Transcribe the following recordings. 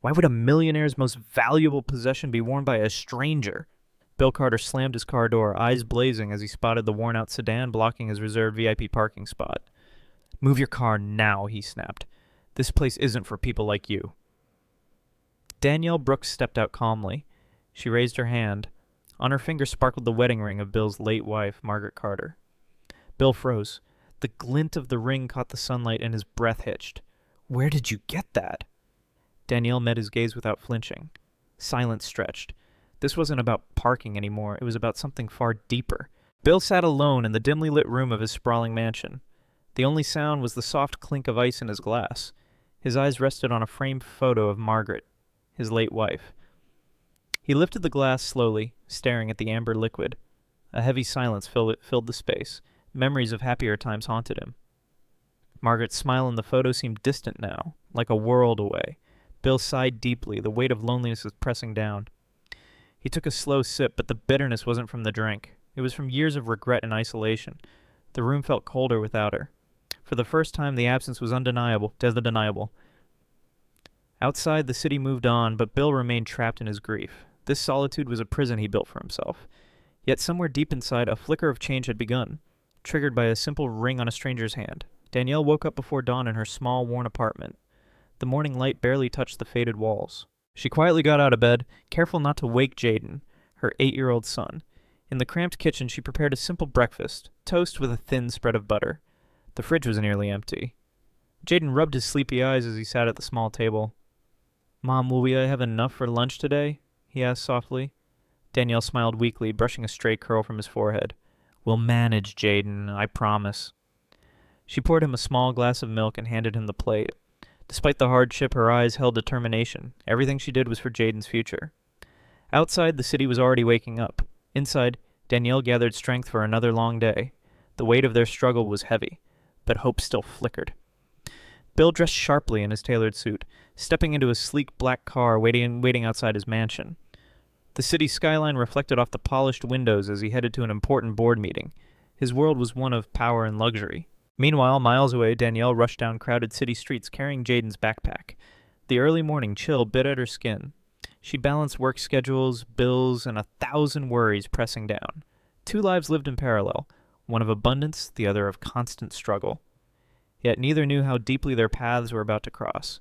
Why would a millionaire's most valuable possession be worn by a stranger? Bill Carter slammed his car door, eyes blazing as he spotted the worn-out sedan blocking his reserved VIP parking spot. "Move your car now," he snapped. "This place isn't for people like you." Danielle Brooks stepped out calmly. She raised her hand. On her finger sparkled the wedding ring of Bill's late wife, Margaret Carter. Bill froze. The glint of the ring caught the sunlight and his breath hitched. "Where did you get that?" Danielle met his gaze without flinching. Silence stretched. This wasn't about parking anymore. It was about something far deeper. Bill sat alone in the dimly lit room of his sprawling mansion. The only sound was the soft clink of ice in his glass. His eyes rested on a framed photo of Margaret, his late wife. He lifted the glass slowly, staring at the amber liquid. A heavy silence filled the space. Memories of happier times haunted him. Margaret's smile in the photo seemed distant now, like a world away. Bill sighed deeply. The weight of loneliness was pressing down. He took a slow sip, but the bitterness wasn't from the drink. It was from years of regret and isolation. The room felt colder without her. For the first time, the absence was undeniable. Outside, the city moved on, but Bill remained trapped in his grief. This solitude was a prison he built for himself. Yet somewhere deep inside, a flicker of change had begun, triggered by a simple ring on a stranger's hand. Danielle woke up before dawn in her small, worn apartment. The morning light barely touched the faded walls. She quietly got out of bed, careful not to wake Jaden, her 8-year-old son. In the cramped kitchen, she prepared a simple breakfast, toast with a thin spread of butter. The fridge was nearly empty. Jaden rubbed his sleepy eyes as he sat at the small table. "Mom, will we have enough for lunch today?" he asked softly. Danielle smiled weakly, brushing a stray curl from his forehead. "We'll manage, Jaden, I promise." She poured him a small glass of milk and handed him the plate. Despite the hardship, her eyes held determination. Everything she did was for Jaden's future. Outside, the city was already waking up. Inside, Danielle gathered strength for another long day. The weight of their struggle was heavy, but hope still flickered. Bill dressed sharply in his tailored suit, stepping into a sleek black car waiting outside his mansion. The city skyline reflected off the polished windows as he headed to an important board meeting. His world was one of power and luxury. Meanwhile, miles away, Danielle rushed down crowded city streets carrying Jaden's backpack. The early morning chill bit at her skin. She balanced work schedules, bills, and 1,000 worries pressing down. 2 lives lived in parallel, one of abundance, the other of constant struggle. Yet neither knew how deeply their paths were about to cross.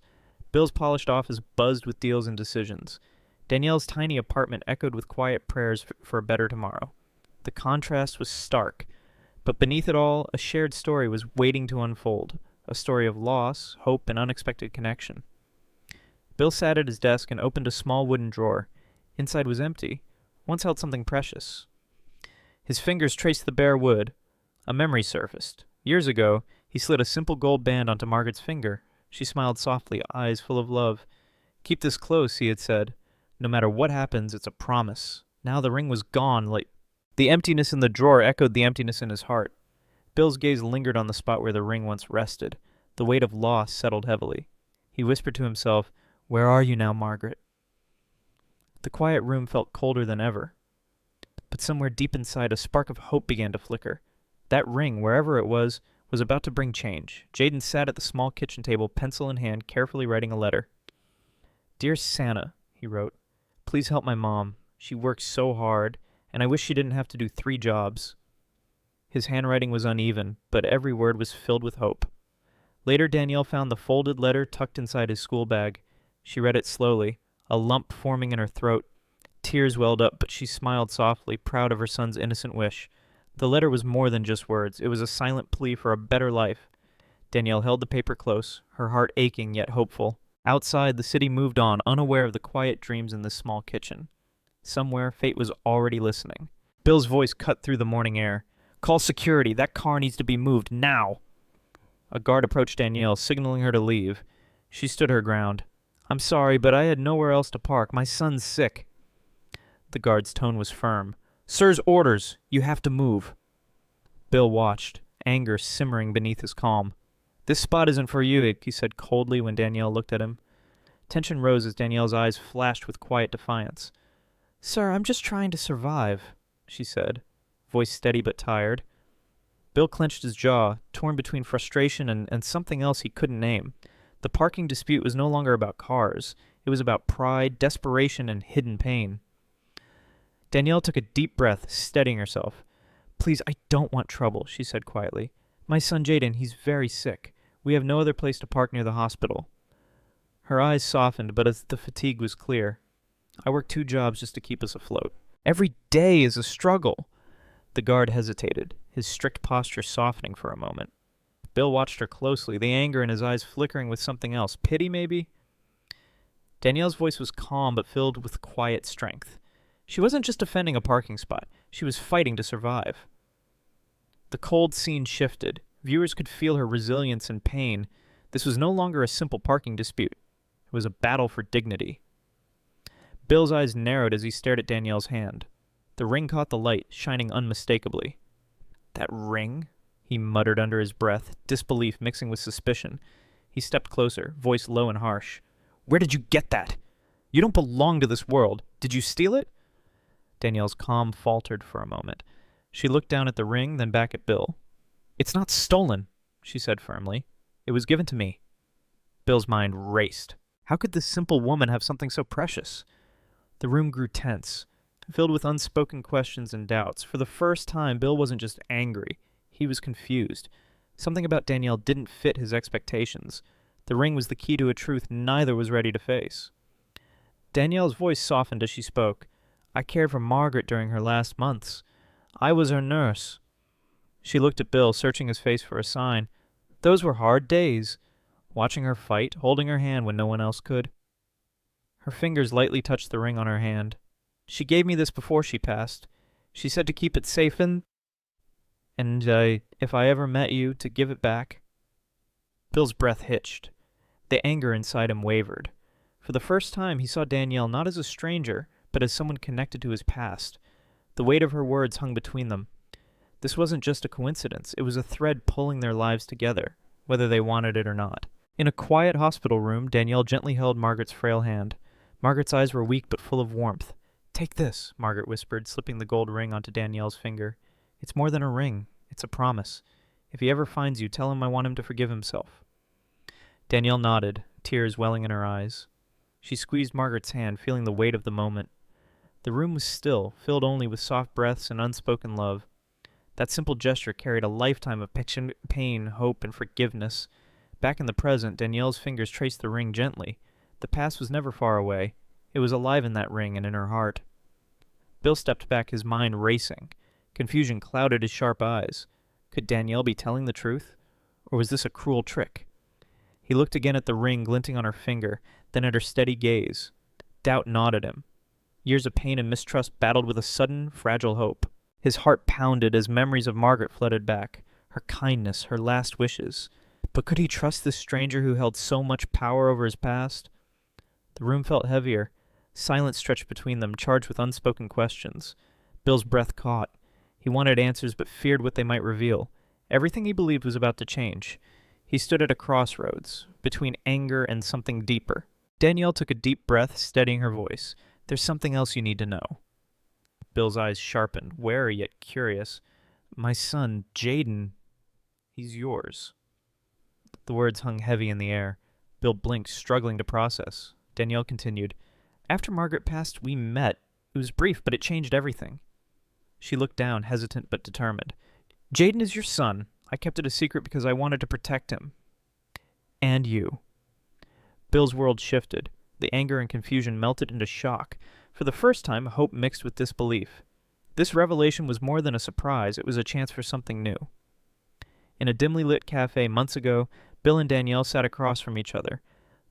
Bill's polished office buzzed with deals and decisions. Danielle's tiny apartment echoed with quiet prayers for a better tomorrow. The contrast was stark, but beneath it all, a shared story was waiting to unfold, a story of loss, hope, and unexpected connection. Bill sat at his desk and opened a small wooden drawer. Inside was empty. Once held something precious. His fingers traced the bare wood. A memory surfaced. Years ago, he slid a simple gold band onto Margaret's finger. She smiled softly, eyes full of love. "Keep this close," he had said. "No matter what happens, it's a promise." Now the ring was gone. The emptiness in the drawer echoed the emptiness in his heart. Bill's gaze lingered on the spot where the ring once rested. The weight of loss settled heavily. He whispered to himself, "Where are you now, Margaret?" The quiet room felt colder than ever. But somewhere deep inside, a spark of hope began to flicker. That ring, wherever it was about to bring change. Jaden sat at the small kitchen table, pencil in hand, carefully writing a letter. "Dear Santa," he wrote, "please help my mom. She works so hard, and I wish she didn't have to do 3 jobs. His handwriting was uneven, but every word was filled with hope. Later, Danielle found the folded letter tucked inside his school bag. She read it slowly, a lump forming in her throat. Tears welled up, but she smiled softly, proud of her son's innocent wish. The letter was more than just words. It was a silent plea for a better life. Danielle held the paper close, her heart aching yet hopeful. Outside, the city moved on, unaware of the quiet dreams in this small kitchen. Somewhere, fate was already listening. Bill's voice cut through the morning air. "Call security. That car needs to be moved now." A guard approached Danielle, signaling her to leave. She stood her ground. "I'm sorry, but I had nowhere else to park. My son's sick." The guard's tone was firm. "Sir's orders. You have to move." Bill watched, anger simmering beneath his calm. "This spot isn't for you," he said coldly when Danielle looked at him. Tension rose as Danielle's eyes flashed with quiet defiance. "Sir, I'm just trying to survive," she said, voice steady but tired. Bill clenched his jaw, torn between frustration and something else he couldn't name. The parking dispute was no longer about cars. It was about pride, desperation, and hidden pain. Danielle took a deep breath, steadying herself. "Please, I don't want trouble," she said quietly. "My son Jaden, he's very sick. We have no other place to park near the hospital." Her eyes softened, but as the fatigue was clear. "I work 2 jobs just to keep us afloat. Every day is a struggle." The guard hesitated, his strict posture softening for a moment. Bill watched her closely, the anger in his eyes flickering with something else. Pity, maybe? Danielle's voice was calm but filled with quiet strength. She wasn't just defending a parking spot. She was fighting to survive. The cold scene shifted. Viewers could feel her resilience and pain. This was no longer a simple parking dispute. It was a battle for dignity. Bill's eyes narrowed as he stared at Danielle's hand. The ring caught the light, shining unmistakably. "That ring?" he muttered under his breath, disbelief mixing with suspicion. He stepped closer, voice low and harsh. "Where did you get that? You don't belong to this world. Did you steal it?" Danielle's calm faltered for a moment. She looked down at the ring, then back at Bill. "It's not stolen," she said firmly. "It was given to me." Bill's mind raced. How could this simple woman have something so precious? The room grew tense, filled with unspoken questions and doubts. For the first time, Bill wasn't just angry. He was confused. Something about Danielle didn't fit his expectations. The ring was the key to a truth neither was ready to face. Danielle's voice softened as she spoke. "I cared for Margaret during her last months. I was her nurse." She looked at Bill, searching his face for a sign. Those were hard days. Watching her fight, holding her hand when no one else could. Her fingers lightly touched the ring on her hand. "She gave me this before she passed. She said to keep it safe and if I ever met you, to give it back." Bill's breath hitched. The anger inside him wavered. For the first time, he saw Danielle not as a stranger, but as someone connected to his past. The weight of her words hung between them. This wasn't just a coincidence. It was a thread pulling their lives together, whether they wanted it or not. In a quiet hospital room, Danielle gently held Margaret's frail hand. Margaret's eyes were weak but full of warmth. "Take this," Margaret whispered, slipping the gold ring onto Danielle's finger. "It's more than a ring. It's a promise. If he ever finds you, tell him I want him to forgive himself." Danielle nodded, tears welling in her eyes. She squeezed Margaret's hand, feeling the weight of the moment. The room was still, filled only with soft breaths and unspoken love. That simple gesture carried a lifetime of pain, hope, and forgiveness. Back in the present, Danielle's fingers traced the ring gently. The past was never far away. It was alive in that ring and in her heart. Bill stepped back, his mind racing. Confusion clouded his sharp eyes. Could Danielle be telling the truth? Or was this a cruel trick? He looked again at the ring glinting on her finger, then at her steady gaze. Doubt gnawed at him. Years of pain and mistrust battled with a sudden, fragile hope. His heart pounded as memories of Margaret flooded back. Her kindness, her last wishes. But could he trust this stranger who held so much power over his past? The room felt heavier. Silence stretched between them, charged with unspoken questions. Bill's breath caught. He wanted answers, but feared what they might reveal. Everything he believed was about to change. He stood at a crossroads, between anger and something deeper. Danielle took a deep breath, steadying her voice. "There's something else you need to know." Bill's eyes sharpened, wary yet curious. "My son, Jaden, he's yours." The words hung heavy in the air. Bill blinked, struggling to process. Danielle continued. "After Margaret passed, we met. It was brief, but it changed everything." She looked down, hesitant but determined. "Jaden is your son. I kept it a secret because I wanted to protect him. And you." Bill's world shifted. The anger and confusion melted into shock. For the first time, hope mixed with disbelief. This revelation was more than a surprise. It was a chance for something new. In a dimly lit cafe months ago, Bill and Danielle sat across from each other.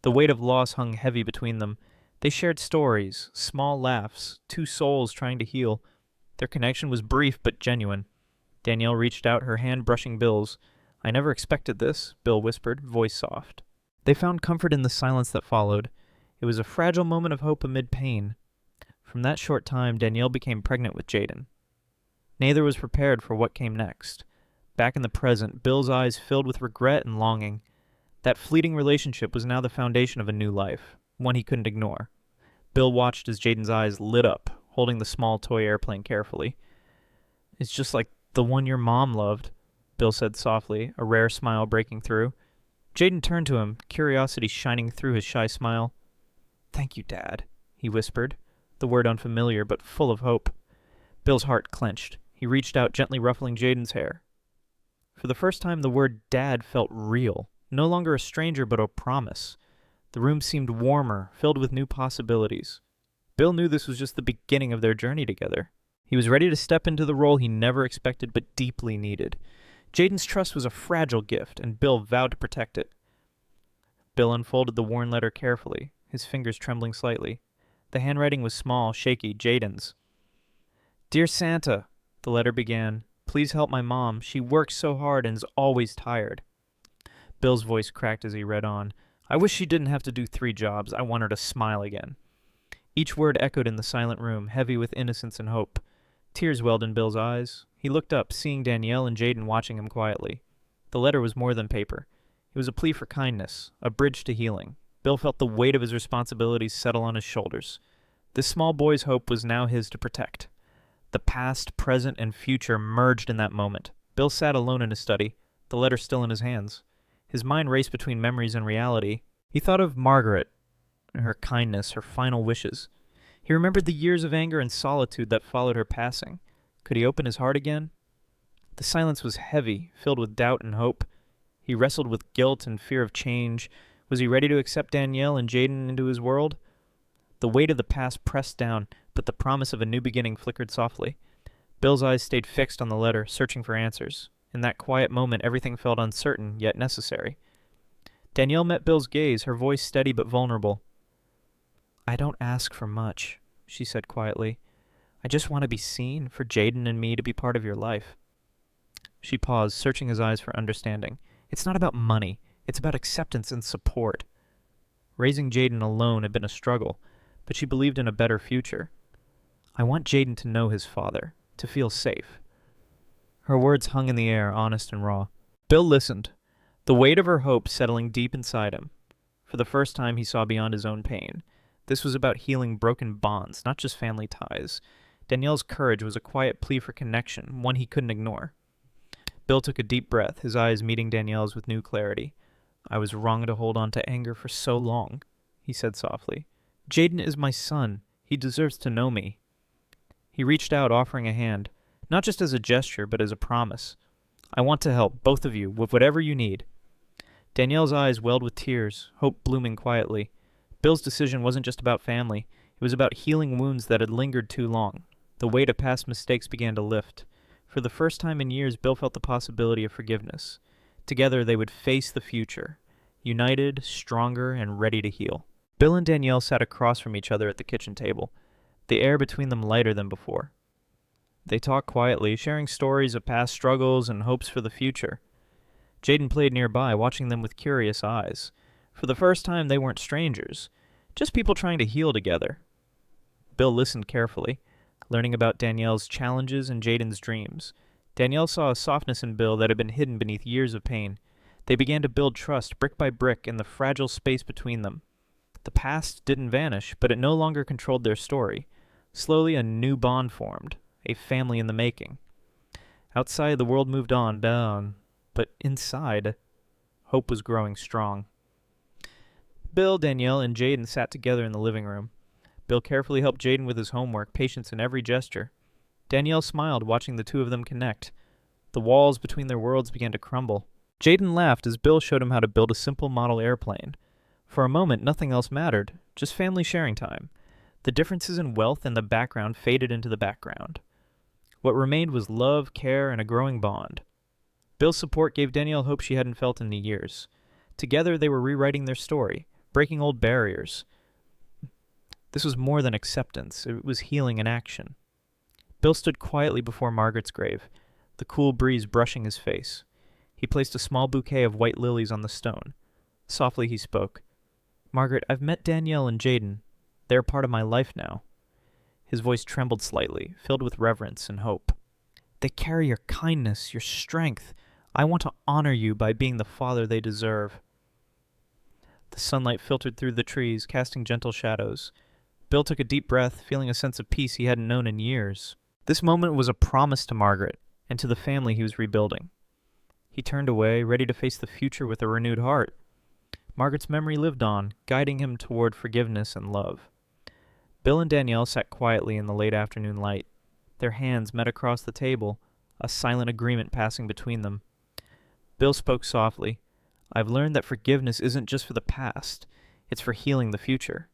The weight of loss hung heavy between them. They shared stories, small laughs, 2 souls trying to heal. Their connection was brief but genuine. Danielle reached out, her hand brushing Bill's. "I never expected this," Bill whispered, voice soft. They found comfort in the silence that followed. It was a fragile moment of hope amid pain. From that short time, Danielle became pregnant with Jaden. Neither was prepared for what came next. Back in the present, Bill's eyes filled with regret and longing. That fleeting relationship was now the foundation of a new life, one he couldn't ignore. Bill watched as Jaden's eyes lit up, holding the small toy airplane carefully. "It's just like the one your mom loved," Bill said softly, a rare smile breaking through. Jaden turned to him, curiosity shining through his shy smile. "Thank you, Dad," he whispered, the word unfamiliar but full of hope. Bill's heart clenched. He reached out, gently ruffling Jaden's hair. For the first time, the word Dad felt real, no longer a stranger but a promise. The room seemed warmer, filled with new possibilities. Bill knew this was just the beginning of their journey together. He was ready to step into the role he never expected but deeply needed. Jaden's trust was a fragile gift, and Bill vowed to protect it. Bill unfolded the worn letter carefully, his fingers trembling slightly. The handwriting was small, shaky, Jaden's. "Dear Santa," the letter began, "please help my mom. She works so hard and is always tired." Bill's voice cracked as he read on. "I wish she didn't have to do 3 jobs. I want her to smile again." Each word echoed in the silent room, heavy with innocence and hope. Tears welled in Bill's eyes. He looked up, seeing Danielle and Jaden watching him quietly. The letter was more than paper. It was a plea for kindness, a bridge to healing. Bill felt the weight of his responsibilities settle on his shoulders. This small boy's hope was now his to protect. The past, present, and future merged in that moment. Bill sat alone in his study, the letter still in his hands. His mind raced between memories and reality. He thought of Margaret, her kindness, her final wishes. He remembered the years of anger and solitude that followed her passing. Could he open his heart again? The silence was heavy, filled with doubt and hope. He wrestled with guilt and fear of change. Was he ready to accept Danielle and Jaden into his world? The weight of the past pressed down, but the promise of a new beginning flickered softly. Bill's eyes stayed fixed on the letter, searching for answers. In that quiet moment, everything felt uncertain, yet necessary. Danielle met Bill's gaze, her voice steady but vulnerable. "I don't ask for much," she said quietly. "I just want to be seen, for Jaden and me to be part of your life." She paused, searching his eyes for understanding. "It's not about money. It's about acceptance and support." Raising Jaden alone had been a struggle, but she believed in a better future. "I want Jaden to know his father, to feel safe." Her words hung in the air, honest and raw. Bill listened, the weight of her hope settling deep inside him. For the first time, he saw beyond his own pain. This was about healing broken bonds, not just family ties. Danielle's courage was a quiet plea for connection, one he couldn't ignore. Bill took a deep breath, his eyes meeting Danielle's with new clarity. "I was wrong to hold on to anger for so long," he said softly. "Jaden is my son. He deserves to know me." He reached out, offering a hand, not just as a gesture, but as a promise. "I want to help, both of you, with whatever you need." Danielle's eyes welled with tears, hope blooming quietly. Bill's decision wasn't just about family. It was about healing wounds that had lingered too long. The weight of past mistakes began to lift. For the first time in years, Bill felt the possibility of forgiveness. Together, they would face the future, united, stronger, and ready to heal. Bill and Danielle sat across from each other at the kitchen table, the air between them lighter than before. They talked quietly, sharing stories of past struggles and hopes for the future. Jaden played nearby, watching them with curious eyes. For the first time, they weren't strangers, just people trying to heal together. Bill listened carefully, learning about Danielle's challenges and Jaden's dreams. Danielle saw a softness in Bill that had been hidden beneath years of pain. They began to build trust brick by brick in the fragile space between them. The past didn't vanish, but it no longer controlled their story. Slowly, a new bond formed, a family in the making. Outside, the world moved on, down, but inside, hope was growing strong. Bill, Danielle, and Jaden sat together in the living room. Bill carefully helped Jaden with his homework, patience in every gesture. Danielle smiled, watching the two of them connect. The walls between their worlds began to crumble. Jaden laughed as Bill showed him how to build a simple model airplane. For a moment, nothing else mattered, just family sharing time. The differences in wealth and the background faded into the background. What remained was love, care, and a growing bond. Bill's support gave Danielle hope she hadn't felt in years. Together, they were rewriting their story, breaking old barriers. This was more than acceptance. It was healing in action. Bill stood quietly before Margaret's grave, the cool breeze brushing his face. He placed a small bouquet of white lilies on the stone. Softly he spoke. "Margaret, I've met Danielle and Jaden. They're part of my life now." His voice trembled slightly, filled with reverence and hope. "They carry your kindness, your strength. I want to honor you by being the father they deserve." The sunlight filtered through the trees, casting gentle shadows. Bill took a deep breath, feeling a sense of peace he hadn't known in years. This moment was a promise to Margaret, and to the family he was rebuilding. He turned away, ready to face the future with a renewed heart. Margaret's memory lived on, guiding him toward forgiveness and love. Bill and Danielle sat quietly in the late afternoon light. Their hands met across the table, a silent agreement passing between them. Bill spoke softly. "I've learned that forgiveness isn't just for the past. It's for healing the future."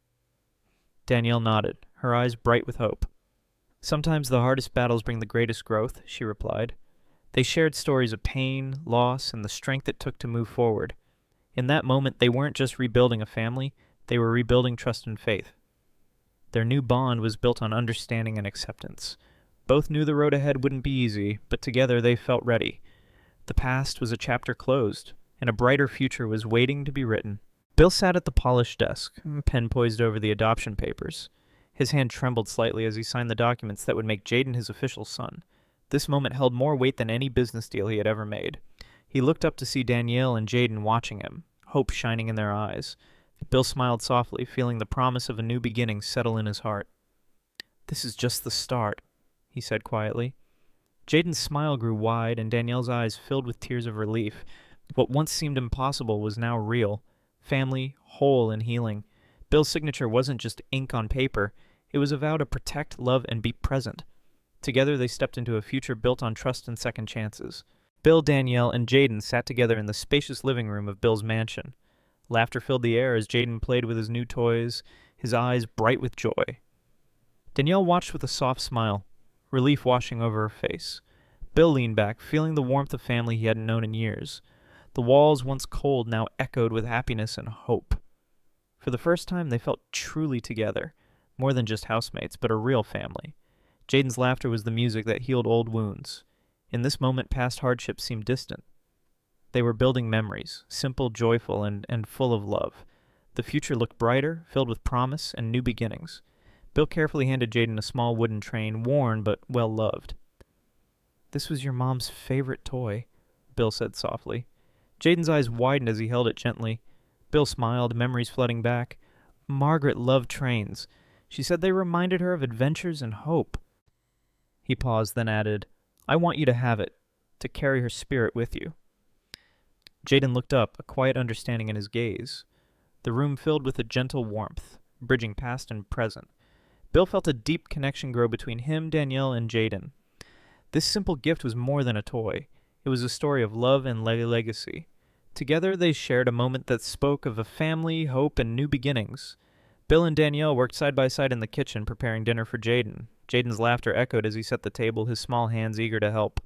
Danielle nodded, her eyes bright with hope. "Sometimes the hardest battles bring the greatest growth," she replied. They shared stories of pain, loss, and the strength it took to move forward. In that moment, they weren't just rebuilding a family, they were rebuilding trust and faith. Their new bond was built on understanding and acceptance. Both knew the road ahead wouldn't be easy, but together they felt ready. The past was a chapter closed, and a brighter future was waiting to be written. Bill sat at the polished desk, pen poised over the adoption papers. His hand trembled slightly as he signed the documents that would make Jaden his official son. This moment held more weight than any business deal he had ever made. He looked up to see Danielle and Jaden watching him, hope shining in their eyes. Bill smiled softly, feeling the promise of a new beginning settle in his heart. "This is just the start," he said quietly. Jaden's smile grew wide, and Danielle's eyes filled with tears of relief. What once seemed impossible was now real. Family, whole, and healing. Bill's signature wasn't just ink on paper. It was a vow to protect, love, and be present. Together they stepped into a future built on trust and second chances. Bill, Danielle, and Jaden sat together in the spacious living room of Bill's mansion. Laughter filled the air as Jaden played with his new toys, his eyes bright with joy. Danielle watched with a soft smile, relief washing over her face. Bill leaned back, feeling the warmth of family he hadn't known in years. The walls, once cold, now echoed with happiness and hope. For the first time, they felt truly together, more than just housemates, but a real family. Jaden's laughter was the music that healed old wounds. In this moment, past hardships seemed distant. They were building memories, simple, joyful, and full of love. The future looked brighter, filled with promise and new beginnings. Bill carefully handed Jaden a small wooden train, worn but well-loved. "This was your mom's favorite toy," Bill said softly. Jaden's eyes widened as he held it gently. Bill smiled, memories flooding back. Margaret loved trains. She said they reminded her of adventures and hope. He paused, then added, "I want you to have it, to carry her spirit with you." Jaden looked up, a quiet understanding in his gaze. The room filled with a gentle warmth, bridging past and present. Bill felt a deep connection grow between him, Danielle, and Jaden. This simple gift was more than a toy. It was a story of love and legacy. Together they shared a moment that spoke of a family, hope, and new beginnings. Bill and Danielle worked side by side in the kitchen, preparing dinner for Jaden. Jaden's laughter echoed as he set the table, his small hands eager to help.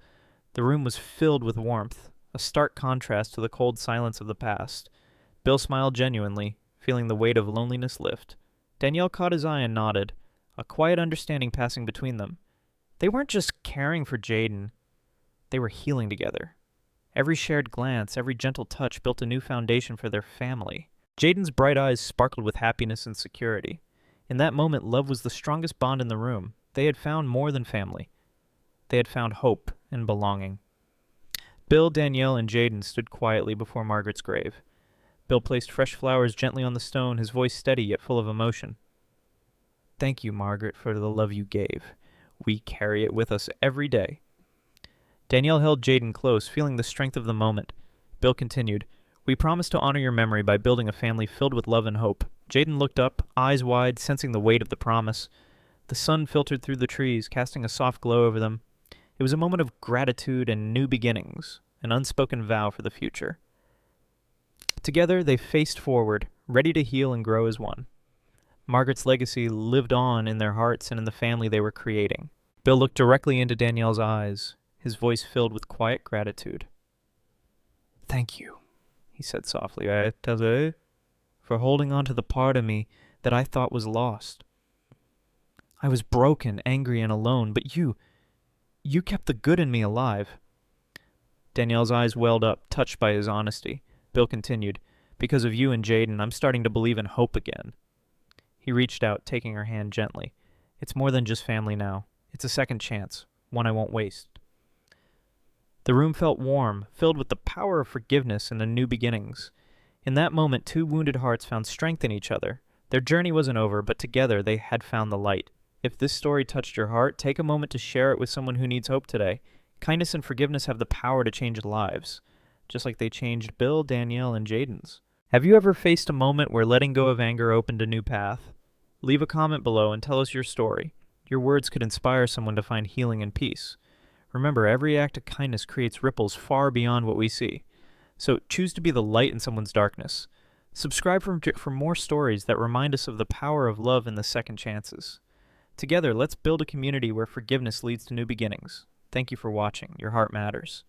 The room was filled with warmth, a stark contrast to the cold silence of the past. Bill smiled genuinely, feeling the weight of loneliness lift. Danielle caught his eye and nodded, a quiet understanding passing between them. They weren't just caring for Jaden. They were healing together. Every shared glance, every gentle touch built a new foundation for their family. Jaden's bright eyes sparkled with happiness and security. In that moment, love was the strongest bond in the room. They had found more than family. They had found hope and belonging. Bill, Danielle, and Jaden stood quietly before Margaret's grave. Bill placed fresh flowers gently on the stone, his voice steady yet full of emotion. "Thank you, Margaret, for the love you gave. We carry it with us every day." Danielle held Jaden close, feeling the strength of the moment. Bill continued, "We promise to honor your memory by building a family filled with love and hope." Jaden looked up, eyes wide, sensing the weight of the promise. The sun filtered through the trees, casting a soft glow over them. It was a moment of gratitude and new beginnings, an unspoken vow for the future. Together, they faced forward, ready to heal and grow as one. Margaret's legacy lived on in their hearts and in the family they were creating. Bill looked directly into Danielle's eyes, his voice filled with quiet gratitude. "Thank you," he said softly, "for holding on to the part of me that I thought was lost. I was broken, angry, and alone, but you kept the good in me alive." Danielle's eyes welled up, touched by his honesty. Bill continued, "Because of you and Jaden, I'm starting to believe in hope again." He reached out, taking her hand gently. "It's more than just family now. It's a second chance, one I won't waste." The room felt warm, filled with the power of forgiveness and the new beginnings. In that moment, two wounded hearts found strength in each other. Their journey wasn't over, but together they had found the light. If this story touched your heart, take a moment to share it with someone who needs hope today. Kindness and forgiveness have the power to change lives, just like they changed Bill, Danielle, and Jaden's. Have you ever faced a moment where letting go of anger opened a new path? Leave a comment below and tell us your story. Your words could inspire someone to find healing and peace. Remember, every act of kindness creates ripples far beyond what we see. So choose to be the light in someone's darkness. Subscribe for more stories that remind us of the power of love and the second chances. Together, let's build a community where forgiveness leads to new beginnings. Thank you for watching. Your heart matters.